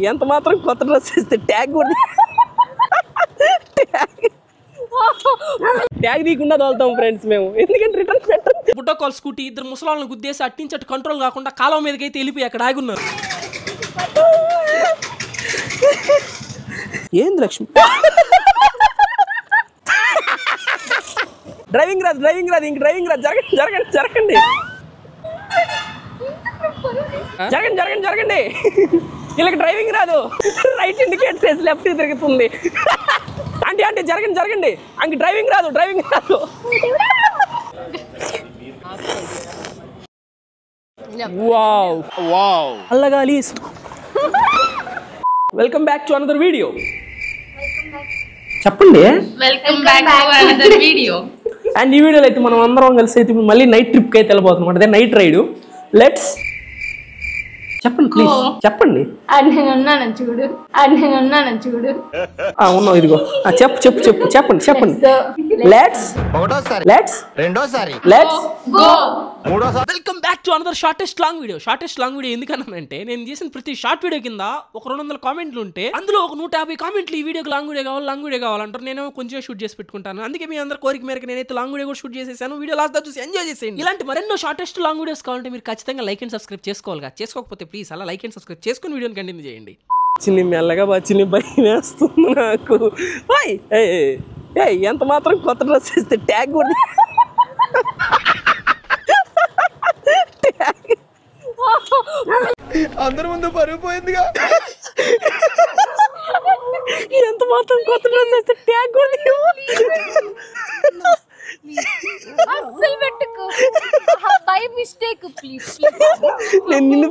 ఎంత మాత్రం కొత్త డ్రెస్ ఇస్తే ట్యాగ్ కూడా ట్యాగ్ తీయకుండా తోలుతాం ఫ్రెండ్స్ మేము, ఎందుకంటే రిటర్న్ పెట్టాం. బుడ్డకోల్ స్కూటీ ఇద్దరు ముసలాళ్ళను గుద్దేసి అట్టించట్టు కంట్రోల్ కాకుండా కాలం మీదకైతే వెళ్ళిపోయి అక్కడ ఆగున్నారు. ఏంది లక్ష్మి డ్రైవింగ్ రాదు ఇంక డ్రైవింగ్ రాదు. జరగండి వీళ్ళకి డ్రైవింగ్ రాదు. రైట్ ఇండికేట్ చేసి లెఫ్ట్ తిరుగుతుంది. అంటే జరగండి అంక డ్రైవింగ్ రాదు. వావ్ అల్లగాలి. Welcome back to another video. చెప్పండి. అండ్ ఈ వీడియోలో అయితే మనం అందరం కలిసి అయితే మళ్ళీ నైట్ ట్రిప్ కి అయితే వెళ్ళిపోతున్నాం. అదే నైట్ రైడ్. లెట్స్ చెప్పండి ప్లీజ్ చెప్పండి. చూడు ఉన్నావు ఇదిగో చెప్పండి. Welcome back to another shortest long video. ఎందుకన్నానంటే నేను చేసిన ప్రతి షార్ట్ వీడియో కింద ఒక 200 కామెంట్లు ఉంటే అందులో ఒక 150 కామెంట్లు ఈ వీడియోకి లాంగ్ వీడియో కావాలంటారు. నేను కొంచెం షూట్ చేసి పెట్టుకుంటాను. అందుకే మీ అందరు కోరిక మేరకు నేనైతే లాంగ్ వీడియో కూడా షూట్ చేసేసాను. వీడియో లాస్ట్ చూసి ఎంజాయ్ చేసేయండి. ఇలాంటి మరెన్నో షార్టెస్ట్ లాంగ్ వీడియోస్ కావాలంటే మీరు ఖచ్చితంగా లైక్ అండ్ సబ్స్క్రైబ్ చేసుకోవాలి. చేసుకోకపోతే ప్లీజ్ అలా లైక్ అండ్ సబ్స్క్రైబ్ చేసుకుని వీడియోని కంటిన్యూ చేయండి. చిన్ని మెల్లగా చిన్ని భయం వేస్తుంది నాకు. ఎంత మాత్రం కొత్త డ్రెస్ ఇస్తే ట్యాగ్ కూడా అందరి ముందు పరుగు పోయిందిగా. ఎంత మాత్రం కొత్త డ్రెస్ ఇస్తే ట్యాగ్ కూడా నేను నిన్ను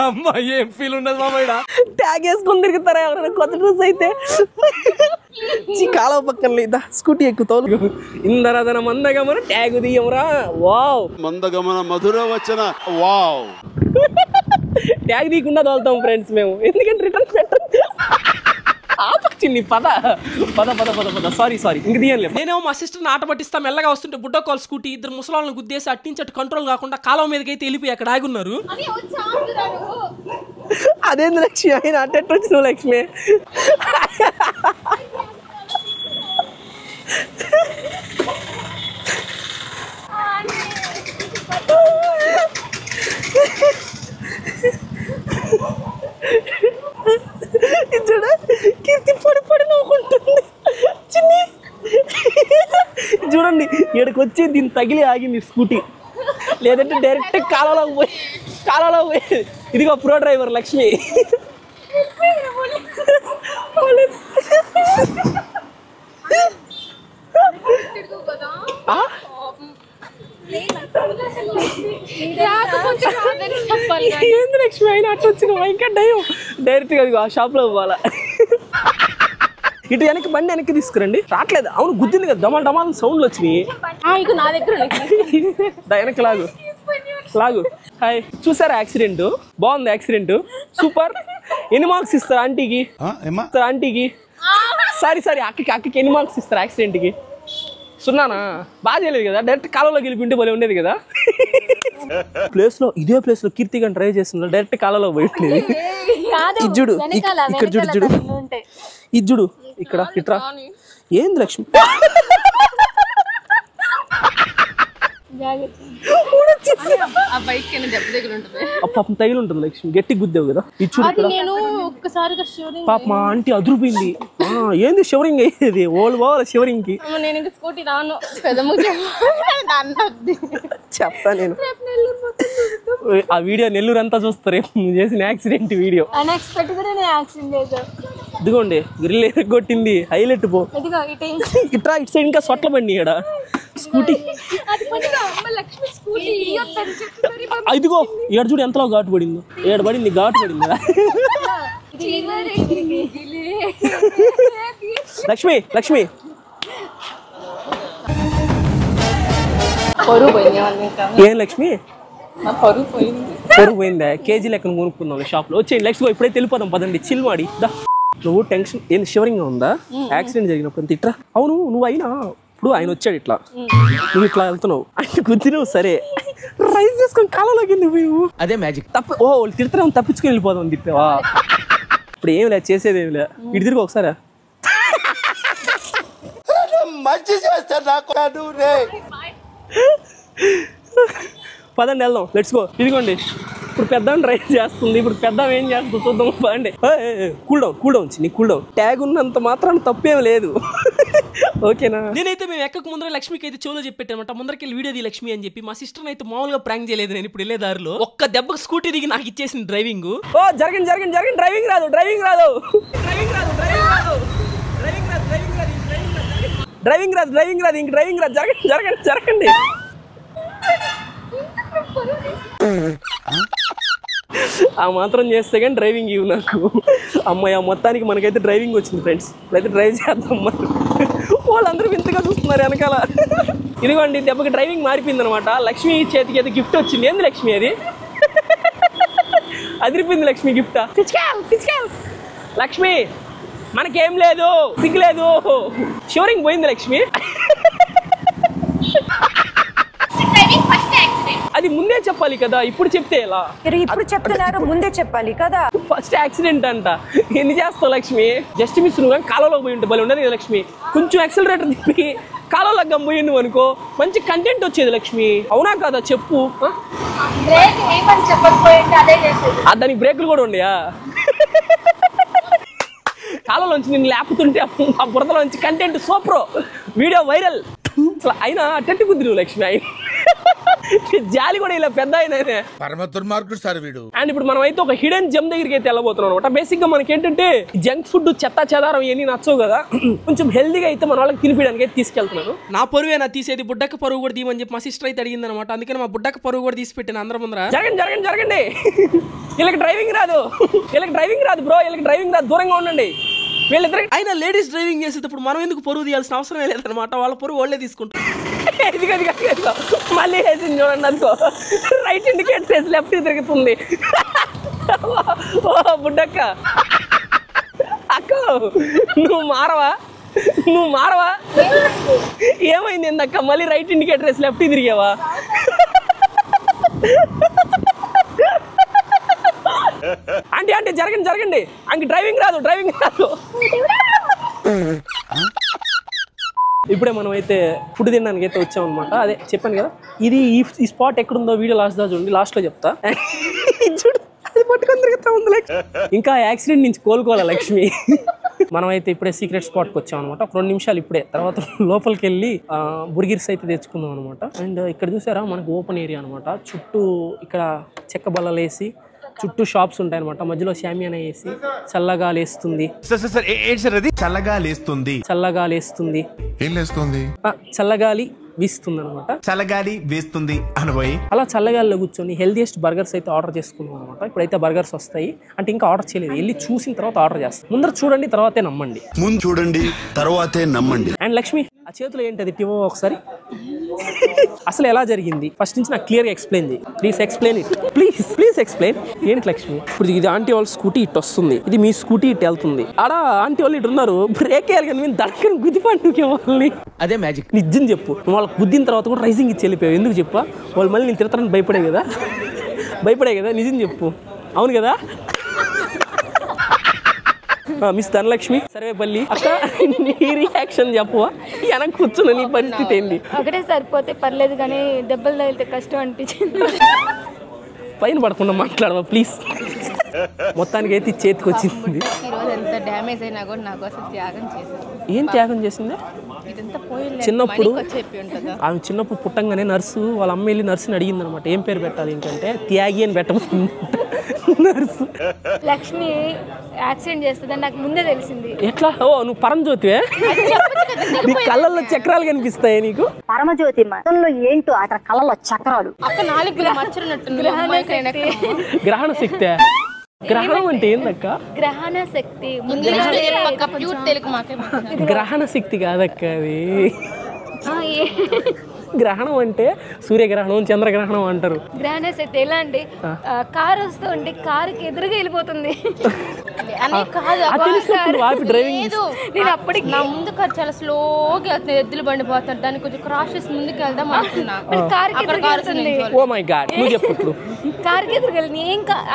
అమ్మ ఏం ఫీల్ ఉండదు మామయ్య. ట్యాగ్ వేసుకొని తిరుగుతారా ఎవరైనా కొత్త డ్రెస్ అయితే? కాలువ పక్కన లేదా స్కూటీ ఎక్కుతావు. ఇందరదన మందగమన ట్యాగ్ తీయమరా. వావ్ మందగమన మధుర వచ్చన. వావ్ ట్యాగ్ తీయకుండా తోలుతాం ఫ్రెండ్స్ మేము, ఎందుకంటే రిటర్న్ పెట్టాం. పద సారీ ఇంక తీయలేదు. నేనేమో మా సిస్టర్ని ఆట పట్టిస్తా మెల్లగా వస్తుంటే బుడ్డకోల్ స్కూటీ ఇద్దరు ముసలాళ్ళను గుద్దేసి అట్టించట్టు కంట్రోల్ కాకుండా కాలం మీదకైతే వెళ్ళిపోయి అక్కడ ఆగున్నారు. అదేంది లక్ష్మి ఆయన అట్టెట్టు వచ్చినావు లక్ష్మి? చూడ కీర్తి పడి నవ్వుకుంటుంది. చిన్ని చూడండి ఇక్కడికి వచ్చి దీన్ని తగిలి ఆగింది స్కూటీ, లేదంటే డైరెక్ట్ కాలంలో పోయి. ఇదిగో ప్రో డ్రైవర్ లక్ష్మి. ఏంది లక్ష్మి అయినా అట్లా వచ్చిన ఇంకా డైరెక్ట్ గా ఆ షాప్ లో పోవాలా? ఇటు వెనక్కి బండి వెనక్కి తీసుకురండి. రావట్లేదు. అవును గుద్దింది కదా, డమాల్ సౌండ్లు వచ్చినాయి. వెనక్కి లాగు. హాయ్ చూసారా యాక్సిడెంట్? బాగుంది యాక్సిడెంట్, సూపర్. ఎన్ని మార్క్స్ ఇస్తారు ఆంటీకి? సారీ అక్కకి ఎన్ని మార్క్స్ ఇస్తారు యాక్సిడెంట్ కి? 0నా? బాగా చేయలేదు కదా, డైరెక్ట్ కాలంలో గెలిపింటే భలే ఉండేది కదా. ఇదే ప్లేస్ లో కీర్తి గాని డ్రైవ్ చేస్తున్నారు, డైరెక్ట్ కాలంలో పోయింది. ఇజ్జుడు ఇక్కడ ఇట్రా. ఏంది లక్ష్మి పాపం తగిలి ఉంటుంది లక్ష్మి, గట్టి గుద్దావు కదా. ఇచ్చుడు పాప మా ఆంటీ అదురుపోయింది. ఏంది షవరింగ్ అయ్యేది? ఓల్ షవరింగ్ కి చెప్తా నేను. ఆ వీడియో నెల్లూరు అంతా చూస్తారు నువ్వు చేసిన యాక్సిడెంట్ వీడియో. ఇదిగోండి గ్రిల్ కొట్టింది, హైలైట్ పో. ఇట్రా ఇటు సైడ్ ఇంకా సొట్ల బండి ఇక్కడ స్కూటీ. ఇదిగో ఏడు చూడు ఎంతలో ఘాటు పడింది. ఘాటు పడింది లక్ష్మి ఏం లక్ష్మి పరువు పోయిందా? కేజీ లెక్కన కొనుక్కుందాం షాప్ లో. వచ్చేయండి లెట్స్ గో, ఇప్పుడైతే వెళ్ళిపోదాం పదండి. చిల్ మాడి నువ్వు టెన్షన్ ఏంది? షివరింగ్ గా ఉందా? యాక్సిడెంట్ జరిగినప్పుడు ఇట్రా. అవును నువ్వు అయినా ఇప్పుడు ఆయన వచ్చాడు ఇట్లా, నువ్వు ఇట్లా వెళ్తున్నావు, ఆయన గుద్ది నువ్వు సరే రైస్ చేసుకొని కాలంలోకి నువ్వు అదే మ్యాజిక్. తప్పు ఓ తిడతాం తప్పించుకుని వెళ్ళిపోదాం తిప్పావా ఇప్పుడు ఏమి లే చేసేది ఏమి లే ఇటు తిరిగి ఒకసారి మంచి చేస్తా నాకు పదండి వెళ్దాం లెట్స్ గో. ఇదిగోండి ఇప్పుడు పెద్ద రైస్ చేస్తుంది. ఇప్పుడు పెద్ద ఏం చేస్తుంది చూద్దాం పదండి. కూల్ డౌన్ నీ కూల్ డౌన్ ట్యాగ్ ఉన్నంత మాత్రం తప్పేం లేదు ఓకేనా. నేనైతే మేము ఎక్కక ముందర లక్ష్మికి అయితే చెవులో చెప్పెట్టనమాట ముందరకెళ్ళి వీడియో ది లక్ష్మి అని చెప్పి. మా సిస్టర్ అయితే మామూలుగా ప్రాంక్ చేయలేదు. నేను ఇప్పుడు వెళ్ళే దారిలో ఒక్క దెబ్బకి స్కూటీ దిగి నాకు ఇచ్చేసింది డ్రైవింగ్. ఓ జరగండి డ్రైవింగ్ రాదు జరగండి. ఆ మాత్రం చేస్తే కానీ డ్రైవింగ్ ఇవ్వు నాకు. అమ్మాయి మొత్తానికి మనకైతే డ్రైవింగ్ వచ్చింది ఫ్రెండ్స్. ఇప్పుడైతే డ్రైవ్ చేద్దాం. వాళ్ళందరూ వింతగా చూస్తున్నారు వెనకాల. ఇదిగోండి దెబ్బకి డ్రైవింగ్ మారిపోయింది అనమాట. లక్ష్మి చేతికి అయితే గిఫ్ట్ వచ్చింది. ఏంది లక్ష్మి అది అదిరిపోయింది లక్ష్మి గిఫ్ట్. లక్ష్మి మనకేం లేదు సిగ్గులేదు షోరింగ్ పోయింది లక్ష్మి. అది ముందే చెప్పాలి కదా ఇప్పుడు చెప్తే ఎలా. ఇప్పుడు చెప్తున్నారు ముందే చెప్పాలి కదా. ఫస్ట్ యాక్సిడెంట్ అంట. ఎన్ని చేస్తావు లక్ష్మి. జస్ట్ మిస్ నువ్వు కానీ కాలంలోకి పోయి ఉంటే భలే ఉండదు కదా లక్ష్మి. కొంచెం యాక్సిలరేటర్ తిప్పి కాలంలోకి గమ్ముయి నువ్వు అనుకో మంచి కంటెంట్ వచ్చేది లక్ష్మి. అవునా కదా చెప్పు. దానికి బ్రేకులు కూడా ఉండయా. కాలంలోంచి నేను లేపుతుంటే ఆ బురదలోంచి కంటెంట్ సూపర్ వీడియో వైరల్. అసలు అయినా అట్టంటి బుద్ధి నువ్వు లక్ష్మి. ఆయన జాలి కూడా ఇలా పెద్ద ఆయన పరమ దుర్మార్గుడు సార్ వీడు. అండ్ ఇప్పుడు మనం అయితే ఒక హిడెన్ జెమ్ దగ్గరికి అయితే వెళ్ళబోతున్నాం అనమాట. బేసిక్ గా మనకి ఏంటంటే జంక్ ఫుడ్ చెత్త చెదారం ఇవన్నీ నచ్చవు కదా. కొంచెం హెల్దీగా అయితే మన వాళ్ళకి తినిపించడానికి అయితే తీసుకెళ్తున్నాను. నా పరువే నా తీసేది బుడ్డక్క పరువు కూడా తీయమని చెప్పి మా సిస్టర్ అయితే అడిగింది అనమాట. అందుకని మా బుడ్డక్క పరువు కూడా తీసి పెట్టాను అందరం ముందర. జరగండి వీళ్ళకి డ్రైవింగ్ రాదు బ్రో. వీళ్ళకి డ్రైవింగ్ రాదు దూరంగా ఉండండి. వీళ్ళిద్దరు అయినా లేడీస్ డ్రైవింగ్ చేసేటప్పుడు మనం ఎందుకు పరువు తీయాల్సిన అవసరమే లేదనమాట. వాళ్ళ పరువు వాళ్ళే తీసుకుంటారు. మళ్ళీ వేసింది చూడండి అనుకో. రైట్ ఇండికేట్ చేసి లెఫ్ట్ తిరుగుతుంది. ఓ బుడ్డక్క అక్క నువ్వు మారవా ఏమైంది ఎందక్క మళ్ళీ రైట్ ఇండికేటర్ వేసి లెఫ్ట్ తిరిగావా. అంటే జరగండి అంక డ్రైవింగ్ రాదు. ఇప్పుడే మనం అయితే ఫుడ్ తినడానికి అయితే వచ్చాం అనమాట. అదే చెప్పాను కదా ఇది ఈ స్పాట్ ఎక్కడుందో వీడియో లాస్ట్ దా చూడండి. లాస్ట్ లో చెప్తా. చూడు అది పట్టుకొని తిరుగుతా ఉంది. ఇంకా యాక్సిడెంట్ నుంచి కోలుకోవాలి లక్ష్మి. మనం అయితే ఇప్పుడే సీక్రెట్ స్పాట్కి వచ్చాం అనమాట. ఒక 2 నిమిషాలు ఇప్పుడే. తర్వాత లోపలికి వెళ్ళి బుర్గిర్స్ అయితే తెచ్చుకుందాం అనమాట. అండ్ ఇక్కడ చూసారా మనకు ఓపెన్ ఏరియా అనమాట. చుట్టూ ఇక్కడ చెక్క బల్లలు వేసి చుట్టూ షాప్స్ ఉంటాయి అనమాట. మధ్యలో షామియానా వేసి చల్లగాలి వేస్తుంది. చల్లగాలి వీస్తుంది అనమాట. చల్లగాలి వేస్తుంది అనబోయి అలా చల్లగాలిలో కూర్చొని హెల్దియెస్ట్ బర్గర్స్ అయితే ఆర్డర్ చేసుకున్నాం అనమాట. ఇప్పుడైతే బర్గర్స్ వస్తాయి. అంటే ఇంకా ఆర్డర్ చేయలేదు. వెళ్ళి చూసిన తర్వాత ఆర్డర్ చేస్తాం. ముందర చూడండి తర్వాతే నమ్మండి. ముందు చూడండి తర్వాతే నమ్మండి. అండ్ లక్ష్మి ఆ చేతిలో ఏంటది టివో ఒకసారి అసలు ఎలా జరిగింది ఫస్ట్ నుంచి నాకు క్లియర్గా ఎక్స్ప్లెయిన్ చేయి. Please explain it. Please explain. ఏంటి లక్ష్మి ఇప్పుడు ఇది ఆంటీ వాళ్ళ స్కూటీ ఇటు వస్తుంది. ఇది మీ స్కూటీ ఇటు వెళ్తుంది. ఆడ ఆంటీ వాళ్ళు ఇటు ఉన్నారు. బ్రేక్ వేయాలి కానీ మేము దడకని గుద్దిపాటు వాళ్ళని. అదే మ్యాజిక్. నిజం చెప్పు నువ్వు వాళ్ళకి గుద్దిన తర్వాత కూడా రైసింగ్ ఇచ్చి వెళ్ళిపోయావు. ఎందుకు చెప్పా. వాళ్ళు మళ్ళీ నేను తిడతారని భయపడే కదా. నిజం చెప్పు. అవును కదా మిస్ ధనలక్ష్మి సర్వేపల్లి అక్క నీ రియాక్షన్ చెప్పవా. వెనక కూర్చున్న నీ పరిస్థితి ఏంటి. ఒకటే సరిపోతే పర్లేదు కానీ దెబ్బలు తగిలితే కష్టం అనిపించింది. పైన పడకుండా మాట్లాడవా ప్లీజ్. మొత్తానికి అయితే చేతికి వచ్చింది. ఏం త్యాగం చేసింది. చిన్నప్పుడు ఆమె చిన్నప్పుడు పుట్టంగానే నర్సు వాళ్ళ అమ్మ వెళ్ళి నర్సుని అడిగింది అనమాట ఏం పేరు పెట్టాలి ఏంటంటే త్యాగి అని పెట్టబోతుంది నర్సు. లక్ష్మి యాక్సిడెంట్ చేస్తుందని నాకు ముందే తెలిసింది. ఎట్లా. ఓ నువ్వు పరంజ్యోతివే. నీ కళ్ళల్లో చక్రాలు కనిపిస్తాయి నీకు. పరమజ్యోతి ఏంటో అక్కడ కళ్ళలో చక్రాలు. గ్రహణ శక్తి. గ్రహణం అంటే ఏందక్క. గ్రహణ శక్తి గ్రహణ శక్తి కాదక్క అది. గ్రహణం అంటే సూర్యగ్రహణం, చంద్రగ్రహణం అంటారు. గ్రానెస్ అయితే ఎలా అంటే కార్ వస్తూ ఉంటే కారుకి ఎదురుగా వెళ్ళిపోతుంది. నేను అప్పటికి నా ముందు కారు చాలా స్లోగా వెళ్తుంది, ఎద్దులు బండి పోతారు, దాన్ని కొంచెం క్రాస్ చేసి ముందుకు వెళ్దాం అనుకున్నా. ఓ మై గాడ్, నువ్వు చెప్పు ఇప్పుడు. కారుకి ఎదురుగా వెళ్ళింది.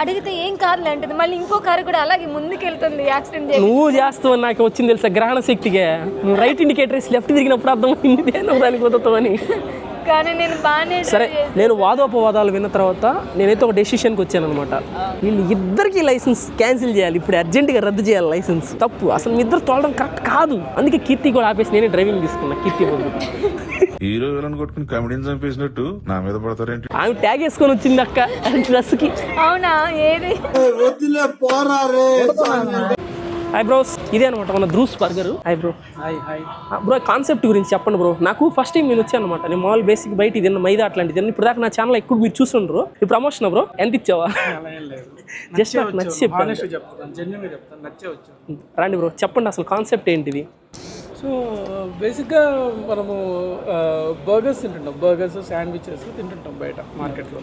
అడిగితే ఏం కార్లు అంటుంది, మళ్ళీ ఇంకో కారు కూడా అలాగే ముందుకు వెళ్తుంది. యాక్సిడెంట్ నువ్వు చేస్తావు నాకు వచ్చింది తెలుసా గ్రహణ శక్తిగా. నువ్వు రైట్ ఇండికేటర్స్ లెఫ్ట్ తిరిగినప్పుడు అర్థమైంది నువ్వు దానికి కుదురుతావని. కానీ నేను బాగానే సరే, నేను వాదోపవాదాలు విన్న తర్వాత నేనైతే ఒక డెసిషన్కి వచ్చాను అనమాట. వీళ్ళు ఇద్దరికి లైసెన్స్ క్యాన్సిల్ చేయాలి, ఇప్పుడు అర్జెంటుగా రద్దు చేయాలి లైసెన్స్. తప్పు, అసలు మీ ఇద్దరు తోలడం కరెక్ట్ కాదు. అందుకే కీర్తి కూడా ఆపేసి నేనే డ్రైవింగ్ తీసుకున్నా. కీర్తి హీరో విలన్ కొట్టుకుని కమెడీని చంపేసినట్టు నా మీద పడతారేంటి? ఆమె ట్యాగ్ వేసుకొని వచ్చింది అక్క డ్రెస్ కి. అవునా? ఏది? హాయ్ బ్రోస్, ఇదే అనమాట మన ధ్రూస్ burger. Hi bro. Bro concept గురించి చెప్పండి బ్రో. నాకు ఫస్ట్ టైం నేను వచ్చాను అనమాట. నేను మామూలు బేసిక్ బయట ఇది మైదా అట్లాంటిది తిన్న. ఇప్పుడు దాకా నా ఛానల్ ఎక్కువ మీరు చూస్తుండ్రు. ఈ ప్రమోషన్ బ్రో ఎంత ఇచ్చావా? జస్ట్ నాకు నచ్చి చెప్పాను. రండి బ్రో, చెప్పండి అసలు కాన్సెప్ట్ ఏంటిది? సో బేసిక్గా మనము బర్గర్స్ తింటుంటాం, బర్గర్స్ శాండ్విచెస్ తింటుంటాం బయట మార్కెట్లో.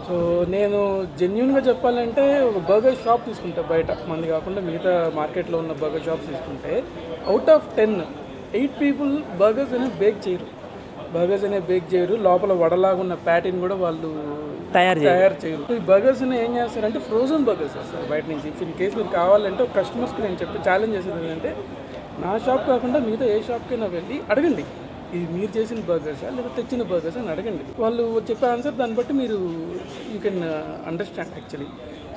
సో నేను జెన్యున్గా చెప్పాలంటే ఒక బర్గర్ షాప్ తీసుకుంటే బయట మంది కాకుండా మిగతా మార్కెట్లో ఉన్న బర్గర్ షాప్స్ తీసుకుంటే అవుట్ ఆఫ్ 10 8 పీపుల్ బర్గర్స్ అనేది బేక్ చేయరు. లోపల వడలాగా ఉన్న ప్యాటీని కూడా వాళ్ళు తయారు చేయరు. ఈ బర్గర్స్ ఏం చేస్తారంటే ఫ్రోజన్ బర్గర్స్ వస్తారు బయట నుంచి. ఇన్ కేసు మీరు కావాలంటే ఒక కస్టమర్స్కి నేను చెప్పి ఛాలెంజ్ చేసేది ఏంటంటే, నా షాప్ కాకుండా మిగతా ఏ షాప్కైనా వెళ్ళి అడగండి, ఇది మీరు చేసిన బర్గర్సా లేదా తెచ్చిన బర్గర్స్ అని అడగండి. వాళ్ళు చెప్పే ఆన్సర్ దాన్ని బట్టి మీరు you can understand actually.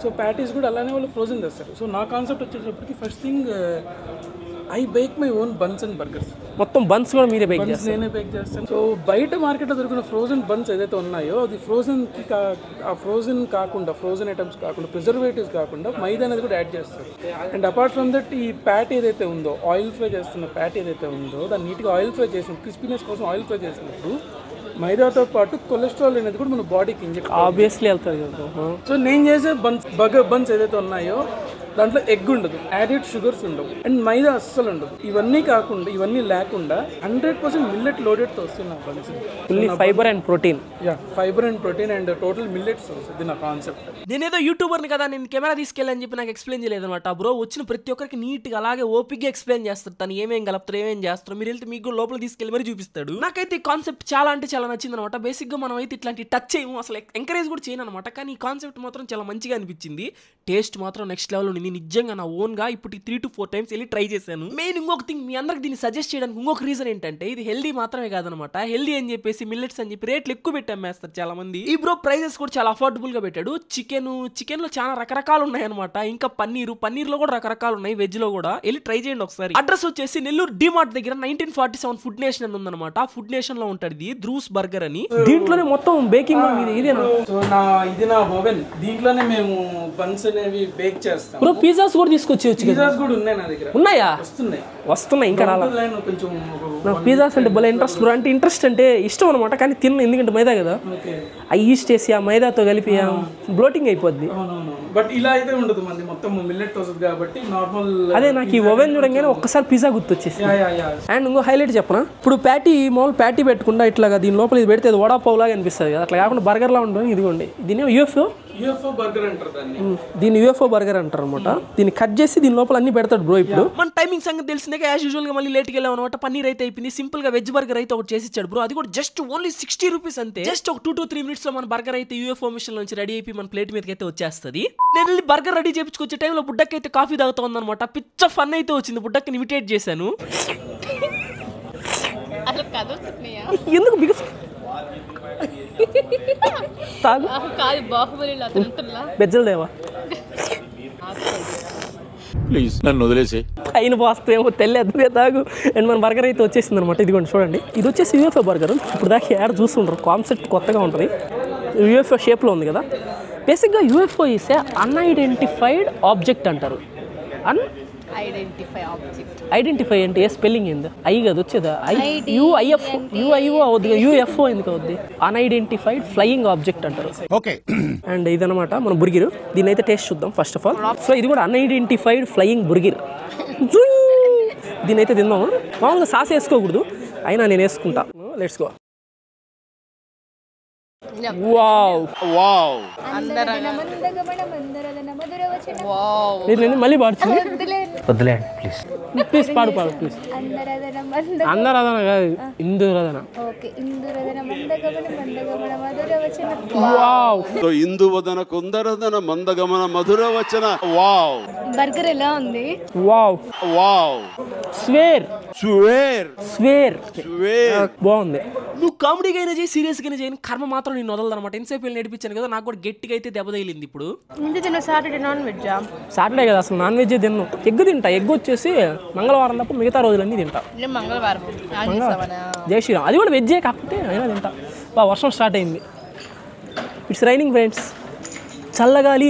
So patties కూడా అలానే వాళ్ళు ఫ్రోజన్ తెస్తారు. సో నా కాన్సెప్ట్ వచ్చేటప్పటికి first thing I bake my own buns and burgers. మొత్తం బన్స్ కూడా మీరే బేక్ చేస్తారు? నేనే బేక్ చేస్తాను. సో బయట మార్కెట్లో దొరికిన ఫ్రోజన్ బన్స్ ఏదైతే ఉన్నాయో అది ఫ్రోజన్ ఐటమ్స్ కాకుండా ప్రిజర్వేటివ్స్ కాకుండా మైదా అనేది కూడా యాడ్ చేస్తారు. అండ్ అపార్ట్ ఫ్రమ్ దట్ ఈ ప్యాట్ ఏదైతే ఉందో, ఆయిల్ ఫ్రై చేస్తున్న ప్యాట్ ఏదైతే ఉందో దాన్ని నీట్గా ఆయిల్ ఫ్రై చేసిన క్రిస్పీనెస్ కోసం ఆయిల్ ఫ్రై చేసినప్పుడు మైదాతో పాటు కొలెస్ట్రాల్ అనేది కూడా మన బాడీకి ఇంజెక్ట్ ఆబ్వియస్లీ వెళ్తుంది కదా. సో నేను చేసే బర్గర్ బన్స్ ఏదైతే ఉన్నాయో దాంట్లో ఎగ్ ఉండదు, యాడెడ్ షుగర్స్ ఉండవు, అండ్ మైదా అస్సలు ఉండదు. ఇవన్నీ లేకుండా 100% మిల్లెట్ లోడెడ్తో వస్తుంది నా buns. Fibre and protein. Fibre and protein and total millets వస్తుంది నా కాన్సెప్ట్. నేనేదో యూట్యూబర్ని కదా, నేను కెమెరా తీసుకెళ్ళని చెప్పి నాకు ఎక్స్ప్లెయిన్ చేయలేదు అనమాట. బ్రో వచ్చిన ప్రతి ఒక్కరికి నీట్గా అలాగే ఓపిక్గా ఎక్స్ప్లెయిన్ చేస్తాడు. తను ఏమేం కలుపుతారు, ఏమేం చేస్తారు, మీరు వెళ్తే మీకు లోపల తీసుకెళ్ళి మరి చూపిస్తాడు. నాకైతే ఈ కాన్సెప్ట్ చాలా అంటే చాలా నచ్చింది అనమాట. బేసిక్గా మనం అయితే ఇట్లాంటి టచ్ చేయము, అసలు ఎంకరేజ్ కూడా చేయను అనమాట. కానీ ఈ కాన్సెప్ట్ మాత్రం చాలా మంచిగా అనిపించింది. టేస్ట్ మాత్రం నెక్స్ట్ లెవెల్ ఉంది. నేను నిజంగా నా ఓన్గా ఇప్పుడు 3 to 4 times వెళ్ళి ట్రై చేశాను. మెయిన్ ఇంకొక థింగ్ మీ అందరికి దీన్ని సజెస్ట్ చేయడానికి ఇంకొక రీజన్ ఏంటంటే, ఇది హెల్దీ మాత్రమే కాదనమాట. హెల్దీ అని చెప్పేసి మిల్లెట్స్ అని చెప్పి రేట్లు ఎక్కువ పెట్టి అమ్మేస్తారు చాలా మంది. ఈ బ్రో ప్రైజెస్ కూడా చాలా అఫోర్డబుల్ గా పెట్టాడు. చికెన్ లో చాలా రకరకాలు ఉన్నాయన్నమాట. ఇంకా పన్నీర్ లో కూడా రకరకాలు ఉన్నాయి, వెజ్ లో కూడా. వెళ్ళి ట్రై చేయండి ఒకసారి. అడ్రస్ వచ్చేసి నెల్లూరు డిమార్ట్ దగ్గర 1947 ఫుడ్ నేషన్ అని ఉందన్నమాట. ఫుడ్ నేషన్ లో ఉంటుంది ధ్రూస్ బర్గర్ అని. దీంట్లోనే మొత్తం బేకింగ్ ఇదేనా? ఇది నా ఓవెన్, దీంట్లోనే మేము బన్స్ అనేవి బేక్ చేస్తాం. బ్రో పిజ్జాస్ కూడా తీసుకొచ్చి పిజ్జాస్ కూడా ఉన్నాయి నా దగ్గర. ఉన్నాయా? వస్తున్నాయి ఇంకా కొంచెం. నాకు పిజ్జాస్ అంటే భలే ఇంట్రెస్ట్ బ్రో. అంటే ఇంట్రెస్ట్ అంటే ఇష్టం అనమాట, కానీ తిన్న ఎందుకంటే మైదా కదా, ఆ ఈస్ట్ వేసి ఆ మైదాతో కలిపి బ్లోటింగ్ అయిపోద్ది. బట్ ఇలా అయితే ఉండదు, మంది మొత్తం మిల్లెట్ వస్తుంది కాబట్టి నార్మల్. అదే నాకు ఈ ఓవెన్ చూడంగానే ఒక్కసారి పిజ్జా గుర్తొచ్చేసి. అండ్ ఇంకో హైలైట్ చెప్పనా, ఇప్పుడు మామూలు ప్యాటీ పెట్టకుండా ఇట్లాగా దీని లోపల ఇది పెడితే వడా పావ్ లాగా అనిపిస్తుంది కదా, అట్లా కాకుండా బర్గర్ లా ఉంటుంది. ఇదిగోండి, దీని యూఎఫ్ఓ బర్గర్ అంటారు దాన్ని. దీన్ని యూఎఫ్ఓ బర్గర్ అంటారు అనమాట. దీన్ని కట్ చేసి దీని లోపల అన్ని పెడతాడు బ్రో. ఇప్పుడు మన టైమింగ్ సంగతి తెలిసిందే, యాజ్ యూజువల్ గా మళ్ళీ లేట్కి వెళ్ళాం అనమాట. పన్నీర్ అయితే అయిపోయింది, సింపుల్ గా వెజ్ బర్గర్ అయితే ఒకటి చేసి ఇచ్చాడు బ్రో. అది కూడా జస్ట్ ఓన్లీ 60 రూపీస్ అంతే. జస్ట్ ఒక 2 to 3 minutes లో మన బర్గర్ అయితే యూఎఫ్ఓ మిషన్ నుంచి రెడీ అయిపోయి మన ప్లేట్ మీదకి అయితే వచ్చేస్తుంది. నేను వెళ్ళి బర్గర్ రెడీ చేయించుకొచ్చే టైంలో బుడ్డకి అయితే కాఫీ తాగుతా ఉందన్నమాట. పిచ్చ ఫన్ అయితే వచ్చింది. బుడ్డకి ఇమిటేట్ చేశాను. ఎందుకు బిగస్ తాగు బెజ్జలు దేవా ప్లీజ్ నన్ను వదిలేసి అయిన పోస్తేమో తెల్లే తాగు. అండ్ మన బర్గర్ అయితే వచ్చేసింది అనమాట. ఇదిగోండి చూడండి, ఇది వచ్చేసి యూఎఫ్ఓ బర్గర్. ఇప్పుడు దాకా యాడ్ చూస్తుంటారు, కాన్సెప్ట్ కొత్తగా ఉంటుంది. యూఎఫ్ఓ షేప్లో ఉంది కదా. బేసిక్గా యూఎఫ్ఓ ఇస్తే అన్ఐడెంటిఫైడ్ ఆబ్జెక్ట్ అంటారు. ఐడెంటిఫై అంటే ఏ స్పెల్లింగ్ ఏంది? ఐ కదా వచ్చేదా? యుఐఓ అవుద్ది, యుఎఫ్ఓ ఎందుకు అవుద్ది? అన్ఐడెంటిఫైడ్ ఫ్లయింగ్ ఆబ్జెక్ట్ అంటారు. ఓకే. అండ్ ఇదనమాట మన బుర్గిర్. దీని అయితే టేస్ట్ చూద్దాం ఫస్ట్ ఆఫ్ ఆల్. సో ఇది కూడా అన్ఐడెంటిఫైడ్ ఫ్లయింగ్ బుర్గిర్. దీని అయితే తిందాము. మామూలుగా సాస్ వేసుకోకూడదు, అయినా నేను వేసుకుంటా. Let's go. వావ్ నేను మళ్ళీ పాడుతుంది వద్దులే ప్లీజ్ ప్లీజ్ పాడు ప్లీజ్ అందరదన కాదు ఇందురదన వావ్ ఇందువదన కుందరదన మందగమన మధుర వచన వావ్. బర్గర్ ఎలా ఉంది? Wow wow swear swear swear swear బాగుంది. నువ్వు కామెడీగా అయినా చేయి సీరియస్గా అయినా చేయని కర్మ మాత్రం నేను వదలదనమాట. ఎంతసేపు వెళ్ళి నేర్పించాను కదా, నాకు కూడా గట్టిగా అయితే దెబ్బ తగిలింది. ఇప్పుడు సాటర్డే నాన్ వెజ్ సాటర్డే కదా అసలు నాన్ వెజ్ తిన్ను. ఎగ్ తింటా. ఎగ్ వచ్చేసి మంగళవారం తప్ప మిగతా రోజులన్నీ తింటా. మంగళవారం జై శ్రీరామ్ అది కూడా వెజ్జే కాకపోతే అయినా తింటా. బా వర్షం స్టార్ట్ అయింది. It's raining friends. చల్లగాలి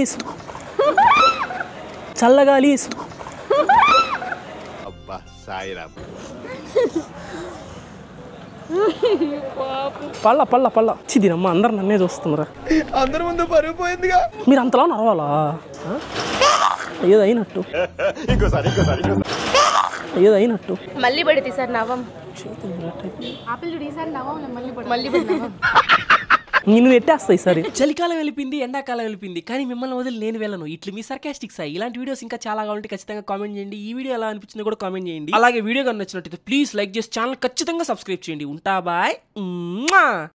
చల్లగాలి అబ్బా సాయిరామ్. పళ్ళ చిదినమ్మ అందరు నన్నే చూస్తున్నారా? అందరి ముందు పరిగిపోయిందిగా. మీరు అంతలా నరవాలా? ఏదో అయినట్టు ఏదో అయినట్టు మళ్ళీ పడితే సార్ నవ్వం మళ్ళీ నిన్ను నెట్టేస్తాయి సరే. చలికాలం వెళ్ళిపోయింది, ఎండాకాలం వెళ్ళిపోయింది, కానీ మిమ్మల్ని వదిలి నేను వెళ్ళను. ఇట్లు మీ సర్కాస్టిక్స్. ఇలాంటి వీడియోస్ ఇంకా చాలా కావాలంటే ఖచ్చితంగా కామెంట్ చేయండి. ఈ వీడియో ఎలా అనిపించిందో కూడా కామెంట్ చేయండి. అలాగే వీడియో కానీ నచ్చినట్టయితే ప్లీజ్ లైక్ చేసి ఛానల్ ఖచ్చితంగా సబ్స్క్రైబ్ చేయండి. ఉంటా బాయ్.